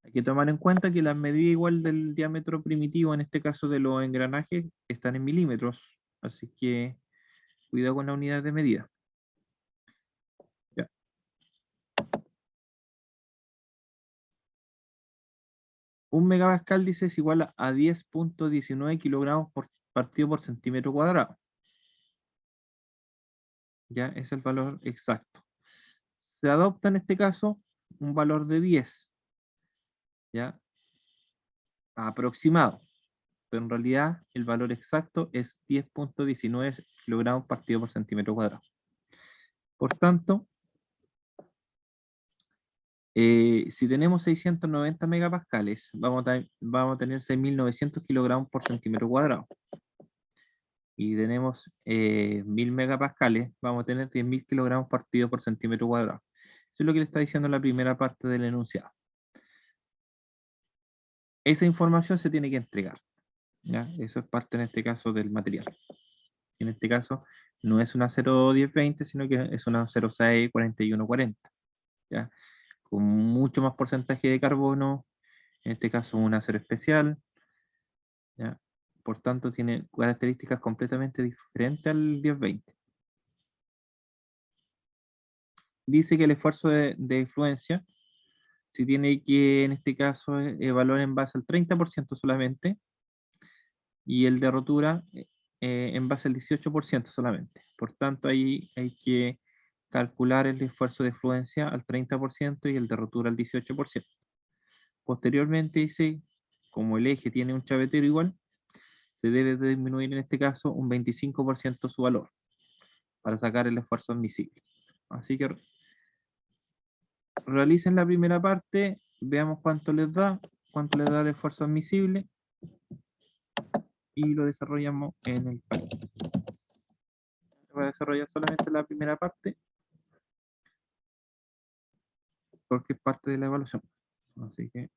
Hay que tomar en cuenta que las medidas igual del diámetro primitivo, en este caso de los engranajes, están en milímetros. Así que cuidado con la unidad de medida. Ya. 1 megapascal dice es igual a 10,19 kilogramos por partido por centímetro cuadrado. Ya es el valor exacto. Se adopta en este caso un valor de 10, ya aproximado, pero en realidad el valor exacto es 10,19 kilogramos partido por centímetro cuadrado. Por tanto, si tenemos 690 megapascales, vamos a tener 6.900 kilogramos por centímetro cuadrado. Y tenemos 1.000 megapascales, vamos a tener 10.000 kilogramos partido por centímetro cuadrado. Eso es lo que le está diciendo la primera parte del enunciado. Esa información se tiene que entregar, ¿ya? Eso es parte en este caso del material. En este caso no es una 0,1020, sino que es una 0,64140, ¿ya? Con mucho más porcentaje de carbono, en este caso un acero especial, ¿ya? Por tanto tiene características completamente diferentes al 1020. Dice que el esfuerzo de influencia, si tiene que en este caso evaluar en base al 30% solamente, y el de rotura en base al 18% solamente. Por tanto, ahí hay que calcular el esfuerzo de fluencia al 30% y el de rotura al 18%. Posteriormente dice, como el eje tiene un chavetero igual, se debe disminuir en este caso un 25% su valor para sacar el esfuerzo admisible. Así que realicen la primera parte, veamos cuánto les da el esfuerzo admisible y lo desarrollamos en el país. Voy a desarrollar solamente la primera parte porque es parte de la evaluación. Así que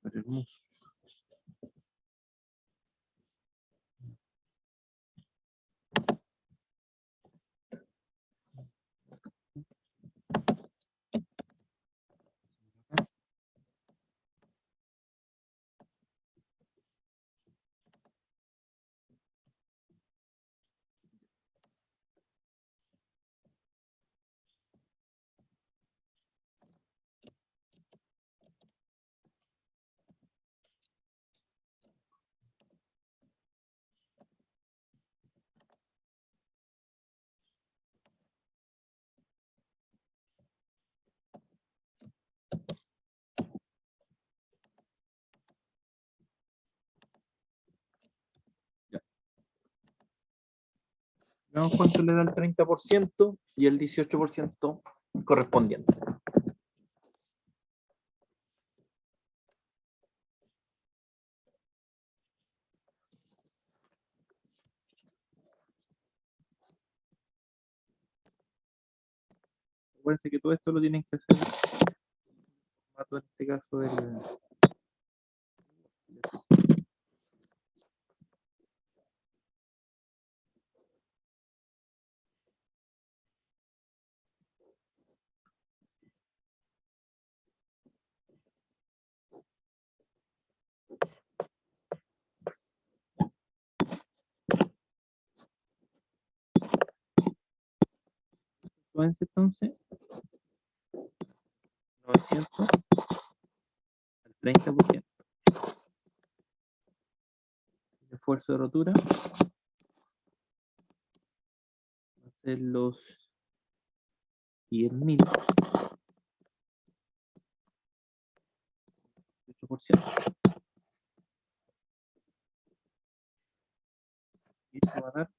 hermoso. Ya. Veamos cuánto le da el 30% y el 18% correspondiente. Acuérdense que todo esto lo tienen que hacer en este caso del... Entonces, 900 al 30%. El esfuerzo de rotura va a ser los 10.000, 8%. Y esto va a dar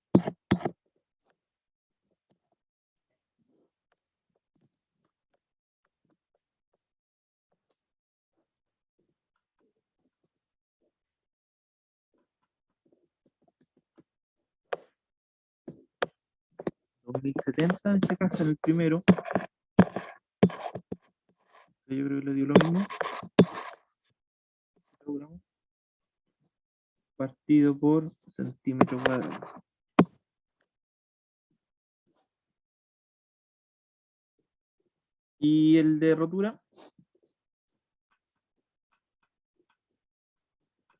2070, en este caso en el primero. Yo creo que le dio lo mismo. Partido por centímetro cuadrado. ¿Y el de rotura?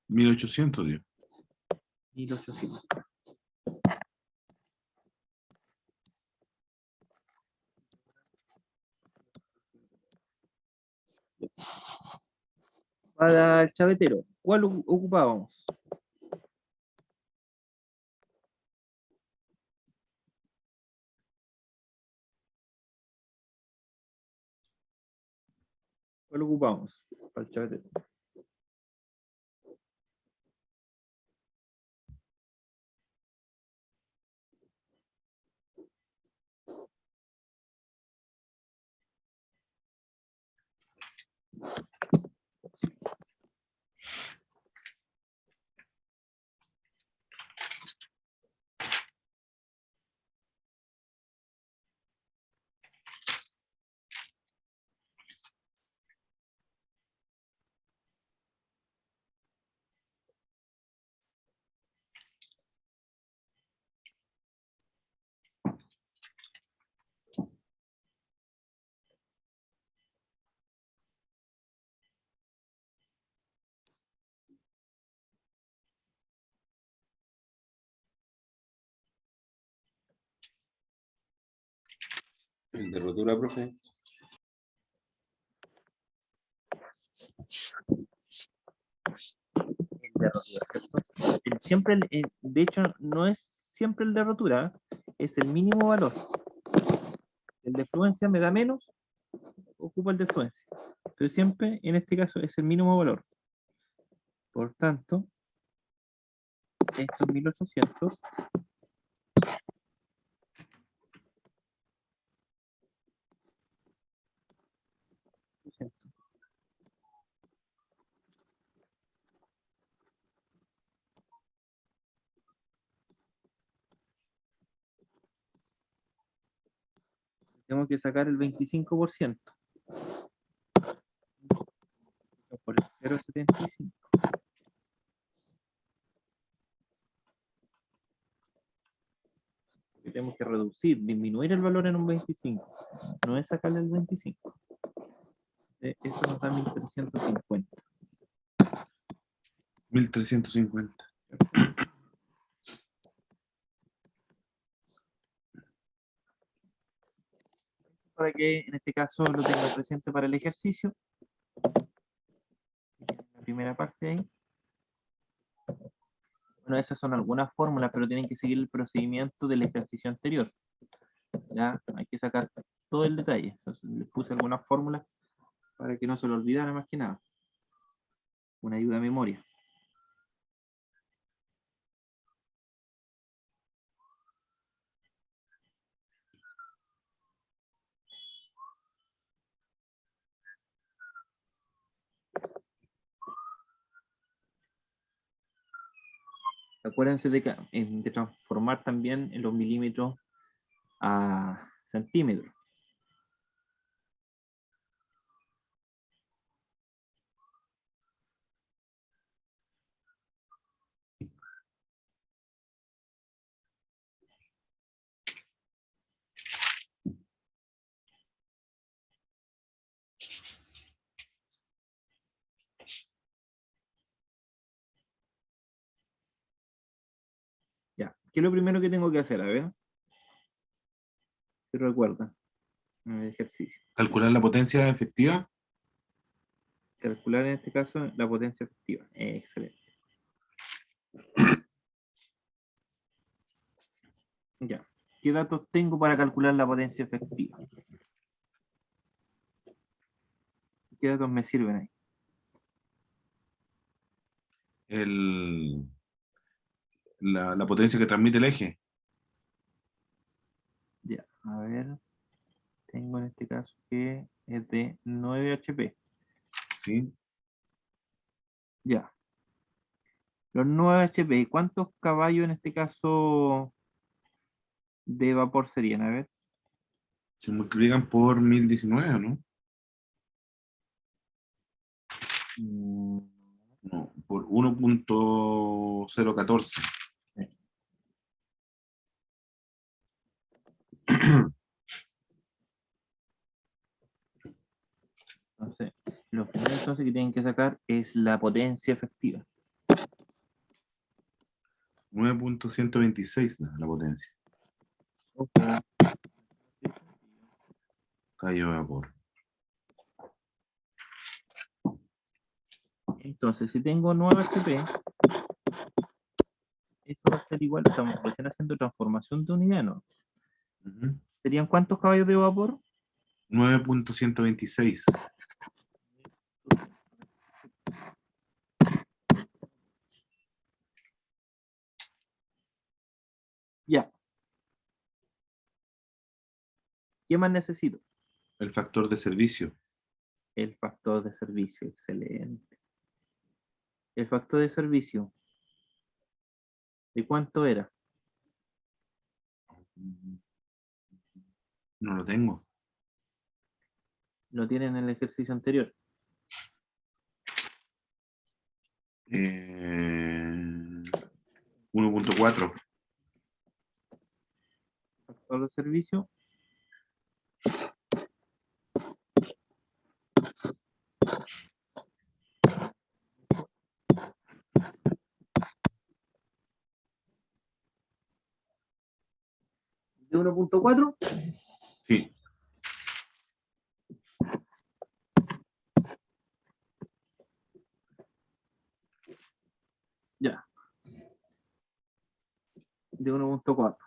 1800, Dios. 1800. Para el chavetero, ¿cuál ocupábamos? ¿Cuál ocupamos para el chavetero? El de rotura, profe. El de rotura, ¿cierto? Siempre, de hecho, no es siempre el de rotura, es el mínimo valor. El de fluencia me da menos, ocupa el de fluencia. Pero siempre, en este caso, es el mínimo valor. Por tanto, estos 1800 tengo que sacar el 25% por el 0,75. Tenemos que reducir, disminuir el valor en un 25. No es sacarle el 25. Eso nos da 1350. 1350. Para que en este caso lo tenga presente para el ejercicio. La primera parte ahí. Bueno, esas son algunas fórmulas, pero tienen que seguir el procedimiento del ejercicio anterior. Ya hay que sacar todo el detalle. Entonces, les puse algunas fórmulas para que no se lo olvidara más que nada. Una ayuda a memoria. Acuérdense de transformar también en los milímetros a centímetros. Ya, ¿qué es lo primero que tengo que hacer? A ver, si recuerdan, en el ejercicio. Calcular la potencia efectiva. Calcular en este caso la potencia efectiva. Excelente. Ya. ¿Qué datos tengo para calcular la potencia efectiva? ¿Qué datos me sirven ahí? La potencia que transmite el eje. Ya, a ver. Tengo en este caso que es de 9 HP. ¿Sí? Ya. Los 9 HP, ¿cuántos caballos en este caso de vapor serían? A ver. Se multiplican por 1019, ¿o no? Mm, No, por 1.014. entonces que tienen que sacar es la potencia efectiva. 9.126 la potencia. Cayó de vapor. Entonces, si tengo 9 HP, eso va a ser igual, estamos recién haciendo transformación de unidad, ¿no? Ujú. ¿Serían cuántos caballos de vapor? 9.126. Ya. ¿Qué más necesito? El factor de servicio. El factor de servicio, excelente. El factor de servicio, ¿de cuánto era? No lo tengo. Lo tienen en el ejercicio anterior. Eh, 1.4. Factor de servicio. ¿De 1.4? Sí. Ya. De 1.4.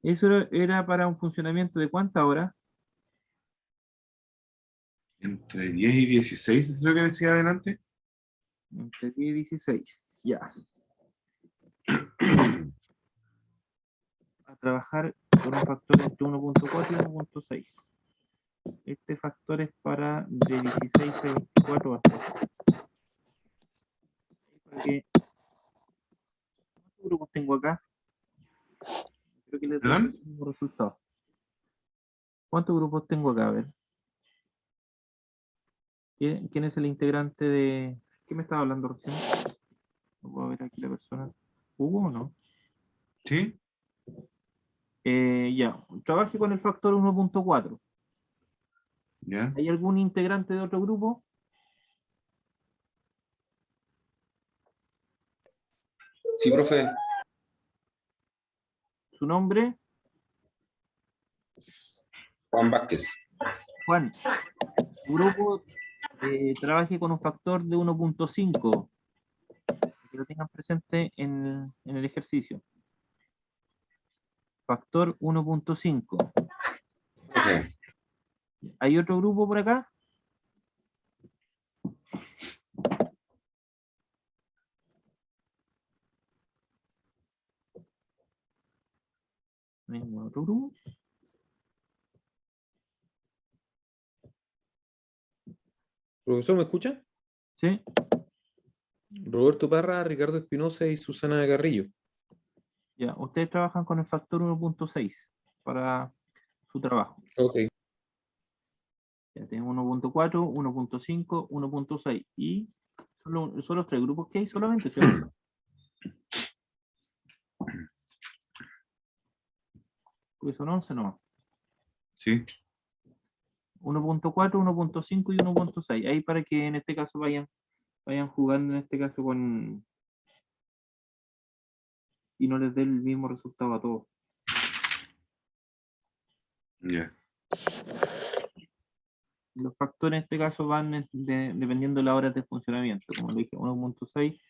Eso era para un funcionamiento de ¿cuántas horas? Entre 10 y 16, creo que decía adelante. Entre 10 y 16. Ya. A trabajar con un factor entre 1.4 y 1.6. Este factor es para de 16 a 24 horas. Porque, ¿cuántos grupos tengo acá? Creo que les doy ¿Perdón? el mismo resultado. ¿Cuántos grupos tengo acá? A ver. ¿Quién es el integrante de... ¿Qué me estaba hablando recién? No puedo ver aquí la persona. ¿Hugo o no? Sí. Ya. Trabaje con el factor 1.4. Ya. ¿Hay algún integrante de otro grupo? Sí, profe. ¿Su nombre? Juan Vázquez. Juan. Su grupo trabaje con un factor de 1.5. Que lo tengan presente en el ejercicio. Factor 1.5. Profe. ¿Hay otro grupo por acá? ¿No hay ningún otro grupo? Profesor, ¿me escucha? Sí. Roberto Parra, Ricardo Espinosa y Susana Carrillo. Ya. Ustedes trabajan con el factor 1.6 para su trabajo. Ok. Ya tenemos 1.4, 1.5, 1.6. Y son los tres grupos que hay solamente, ¿cierto? Porque son 11 nomás. Sí. 1.4, 1.5 y 1.6. Ahí para que en este caso vayan jugando en este caso con... y no les dé el mismo resultado a todos. Ya. Los factores en este caso van dependiendo de las horas de funcionamiento. Como le dije, 1.6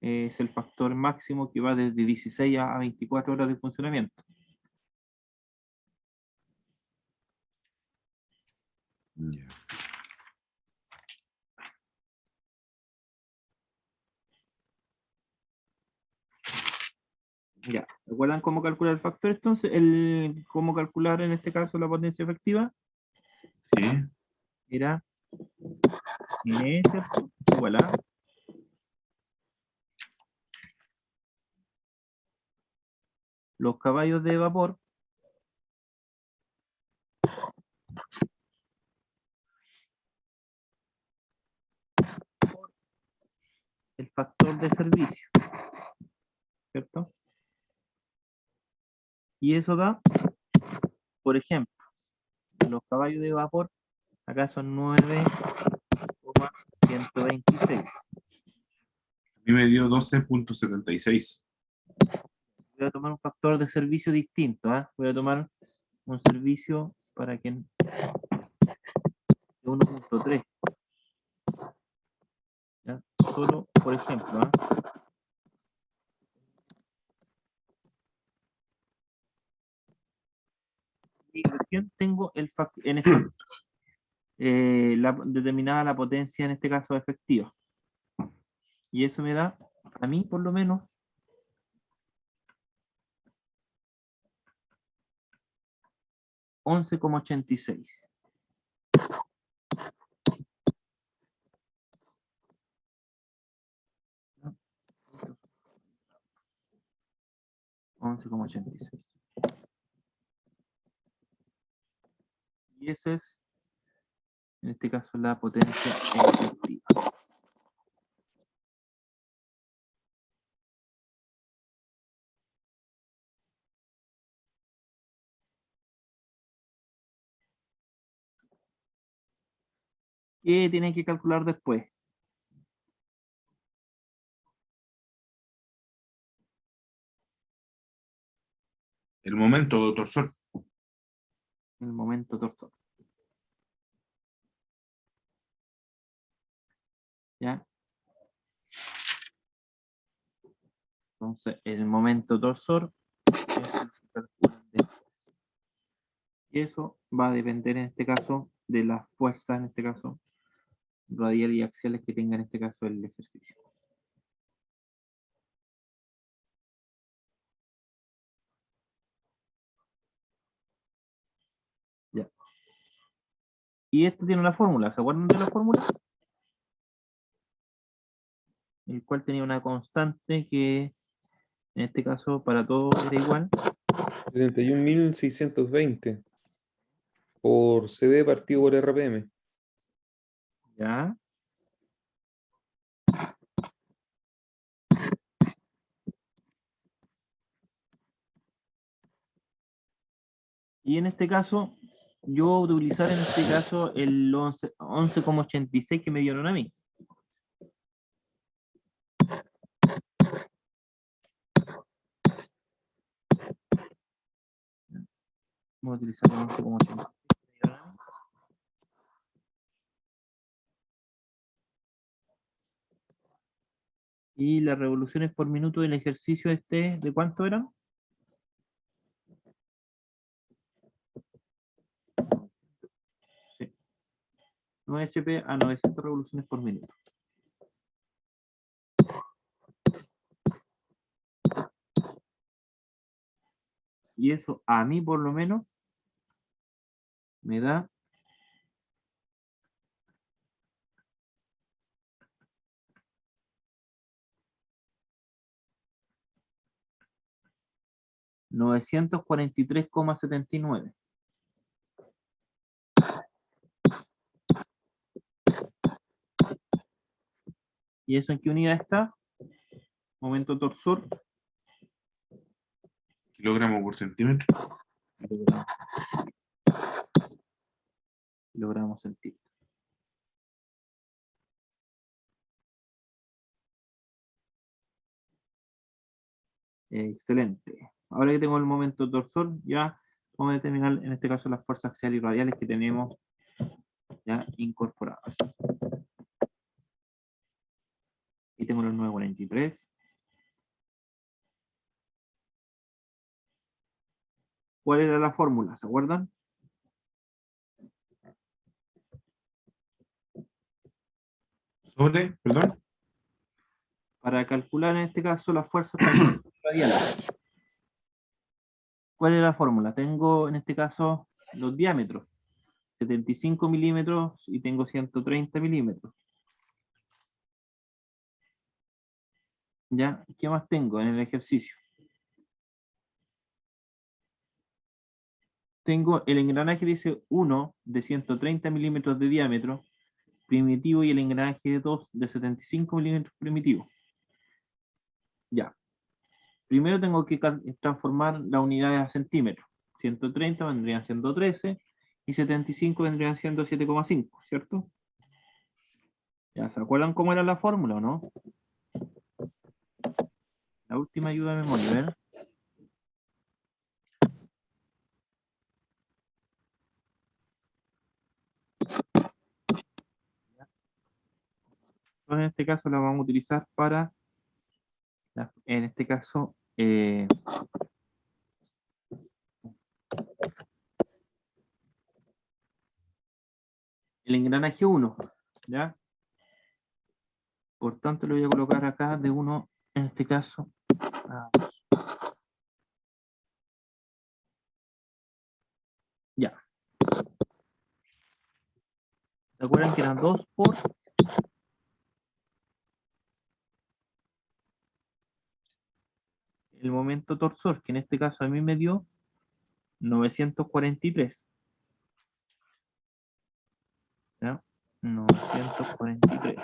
es el factor máximo que va desde 16 a 24 horas de funcionamiento. Ya. Ya, ¿recuerdan cómo calcular el factor entonces? Cómo calcular en este caso la potencia efectiva Sí. era N igual a los caballos de vapor el factor de servicio, ¿cierto? Y eso da, por ejemplo, los caballos de vapor, acá son 9,0 126. A mí me dio 12.76. Voy a tomar un factor de servicio distinto. Voy a tomar un servicio para que de 1.3. Solo, por ejemplo. Y recién tengo el en efecto, determinada la potencia, en este caso efectiva. Y eso me da, a mí por lo menos, 11,86. ¿No? 11,86. Y esa es, en este caso, la potencia efectiva. ¿Qué tienen que calcular después? El momento, doctor Sol. El momento torsor. ¿Ya? Entonces, el momento torsor es el que calculan después. Y eso va a depender, en este caso, de las fuerzas, en este caso, radiales y axiales que tenga, en este caso, el ejercicio. Ya. Y esto tiene una fórmula, ¿se acuerdan de la fórmula? El cual tenía una constante que, en este caso, para todos era igual. 71.620 por CD partido por RPM. ¿Ya? Y en este caso, yo voy a utilizar en este caso el 11,86 que me dieron a mí. Vamos a utilizar el 11,86. Y las revoluciones por minuto del ejercicio este, ¿de cuánto eran? Sí. 9 HP a 900 revoluciones por minuto. Y eso a mí por lo menos me da 943,79. ¿Y eso en qué unidad está? Momento torsor. Kilogramo por centímetro. Kilogramos centímetros. Excelente. Ahora que tengo el momento torsor, ya vamos a determinar en este caso las fuerzas axiales y radiales que tenemos ya incorporadas. Y tengo los 943. ¿Cuál era la fórmula? ¿Se acuerdan? Sobre, perdón. Para calcular en este caso las fuerzas radiales. ¿Cuál es la fórmula? Tengo en este caso los diámetros. 75 milímetros y tengo 130 milímetros. ¿Ya? ¿Qué más tengo en el ejercicio? Tengo el engranaje dice 1 de 130 milímetros de diámetro primitivo y el engranaje de 2 de 75 milímetros primitivo. Ya. Primero tengo que transformar las unidades a centímetros. 130 vendrían siendo 13 y 75 vendrían siendo 7,5, ¿cierto? ¿Ya se acuerdan cómo era la fórmula o no? La última ayuda a memoria, ¿ver? Entonces, en este caso la vamos a utilizar para, en este caso, el engranaje 1, ¿ya? Por tanto, le voy a colocar acá de 1, en este caso, a 2. Ya. ¿Se acuerdan que eran 2 por el momento torsor, que en este caso a mí me dio 943? ¿Ya? 943.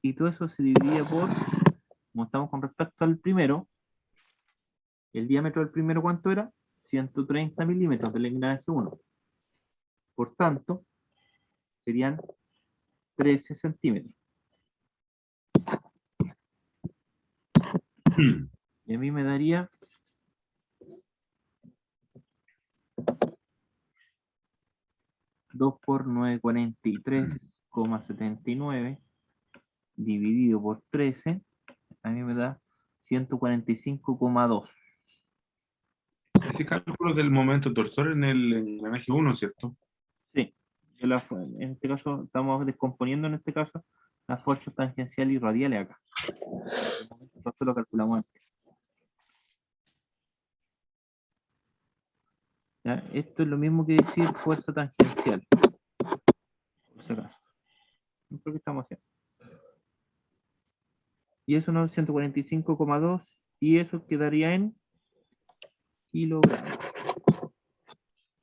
Y todo eso se dividía por, como estamos con respecto al primero, el diámetro del primero, ¿cuánto era? 130 milímetros del engranaje 1. Por tanto, serían 13 centímetros. Y a mí me daría 2 por 943,79 dividido por 13, a mí me da 145,2. Ese cálculo del momento torsor en el engranaje 1, ¿cierto? Sí, en este caso estamos descomponiendo en este caso las fuerzas tangenciales y radiales acá. Esto lo calculamos antes. ¿Ya? Esto es lo mismo que decir fuerza tangencial. Por si acaso. ¿Qué es lo que estamos haciendo? Y eso no es 145,2 y eso quedaría en kilogramos.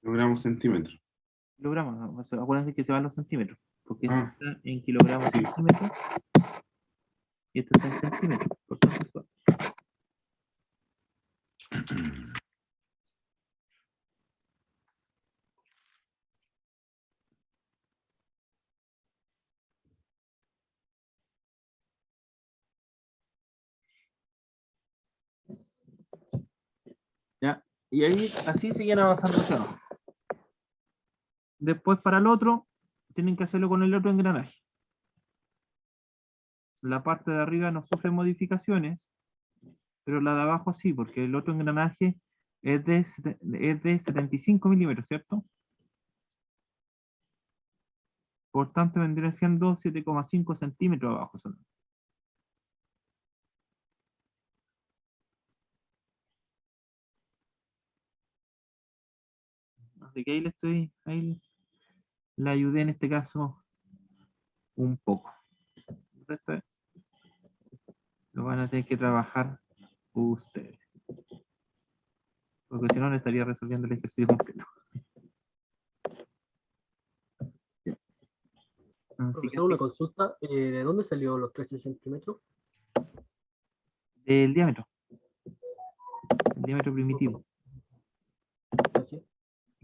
Kilogramos centímetros. Kilogramos, ¿no? O sea, acuérdense que se van los centímetros, porque esto Ah, está en kilogramos sí. centímetros y esto está en centímetros. Por tanto, eso. ¿Ya? Y ahí así siguen avanzando, ¿sí o no? Después para el otro, tienen que hacerlo con el otro engranaje. La parte de arriba no sufre modificaciones, pero la de abajo sí, porque el otro engranaje es de 75 milímetros, ¿cierto? Por tanto, vendría siendo 7,5 centímetros abajo. Así que ahí le ayudé en este caso un poco. El resto lo van a tener que trabajar ustedes. Porque si no, no estaría resolviendo el ejercicio completo. Ya. Así que Profesor, una consulta. ¿De dónde salió los 13 centímetros? el diámetro primitivo, Gracias.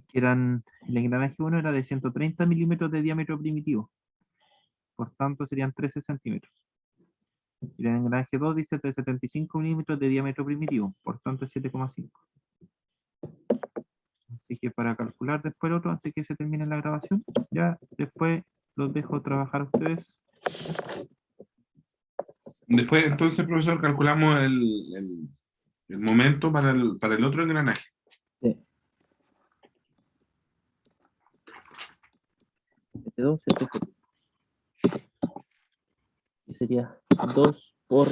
que el engranaje 1 era de 130 milímetros de diámetro primitivo, por tanto serían 13 centímetros. Y el engranaje 2 dice de 75 milímetros de diámetro primitivo, por tanto es 7,5. Así que para calcular después el otro, antes que se termine la grabación, ya después los dejo trabajar a ustedes. Después, entonces, profesor, calculamos el momento para el otro engranaje. Sí. 2, y sería 2 por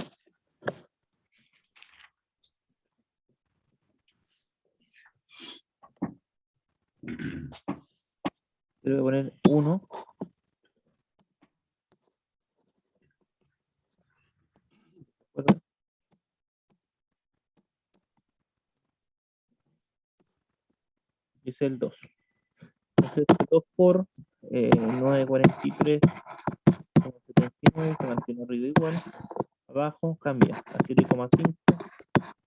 le voy a poner 1 y es el 2. Entonces 2 por 943,79 se mantiene arriba igual. Abajo cambia a 7,5,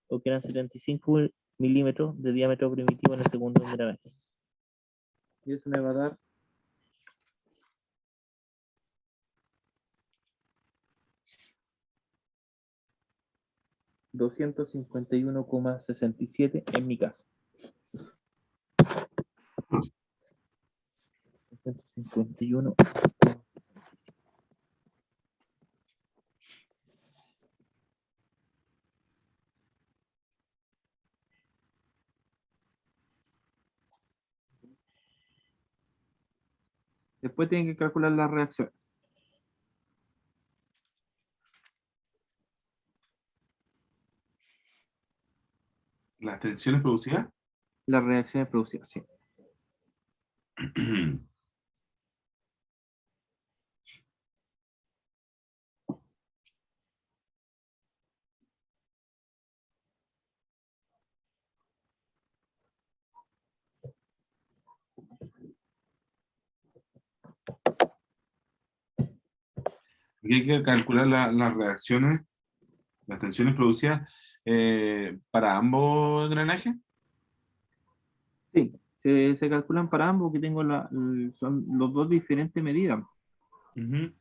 porque eran 75 milímetros de diámetro primitivo en el segundo engranaje. Y eso me va a dar 251,67 en mi caso. 251. Después tienen que calcular la reacción. Las tensiones producidas. Las reacciones producidas, sí. Aquí hay que calcular las reacciones, las tensiones producidas para ambos engranajes. Sí, se calculan para ambos, que tengo son los dos diferentes medidas. Ujú.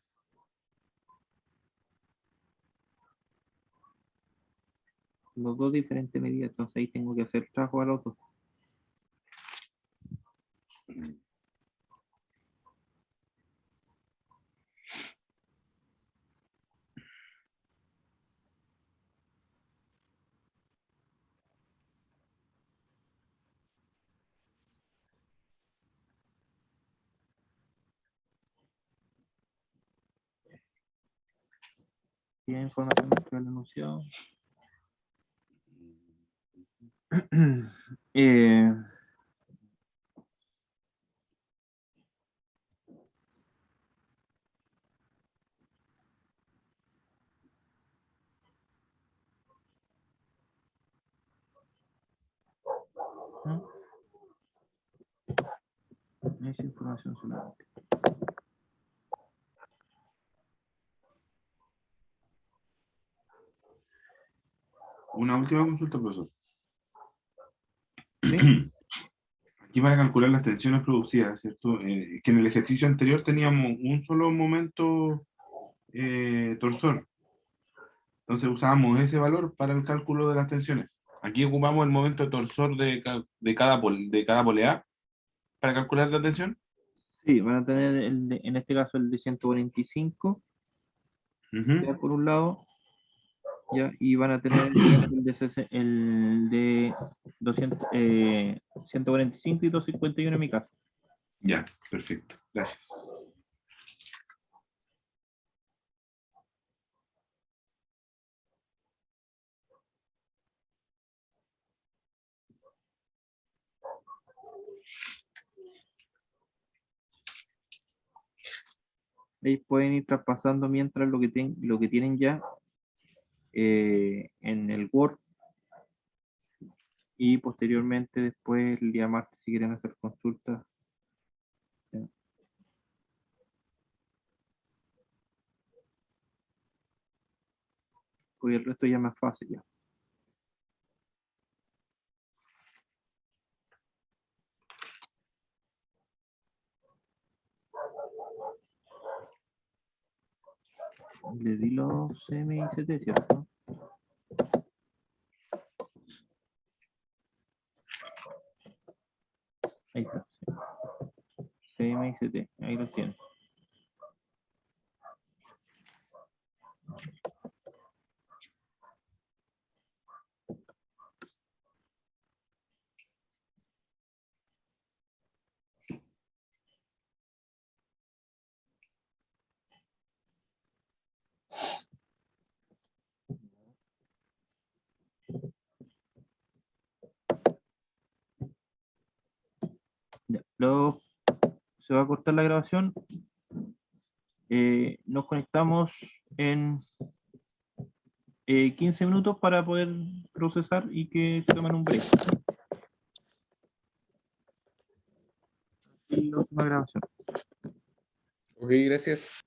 Los dos diferentes medidas, entonces ahí tengo que hacer trabajo a los dos. Tiene información dentro del enunciado. Eh, Esa información solamente. Una última consulta, profesor. ¿Sí? Aquí para calcular las tensiones producidas, ¿cierto? Que en el ejercicio anterior teníamos un solo momento torsor. Entonces usábamos ese valor para el cálculo de las tensiones. Aquí ocupamos el momento torsor de cada polea para calcular la tensión. Sí, van a tener en este caso el de 145, Ujú. ya por un lado, ya, y van a tener el de 200, 145 y 251 en mi caso. Ya, perfecto. Gracias. Ahí pueden ir traspasando mientras lo que tienen ya en el Word, y posteriormente después el día martes si quieren hacer consultas. Ya. Porque el resto ya es más fácil ya. Le di los CM y CT, ¿cierto? Ahí está. CM y CT, ahí los tienen. Ya. Luego se va a cortar la grabación. Nos conectamos en 15 minutos para poder procesar y que se tomen un break. Y la última grabación. Ok, gracias.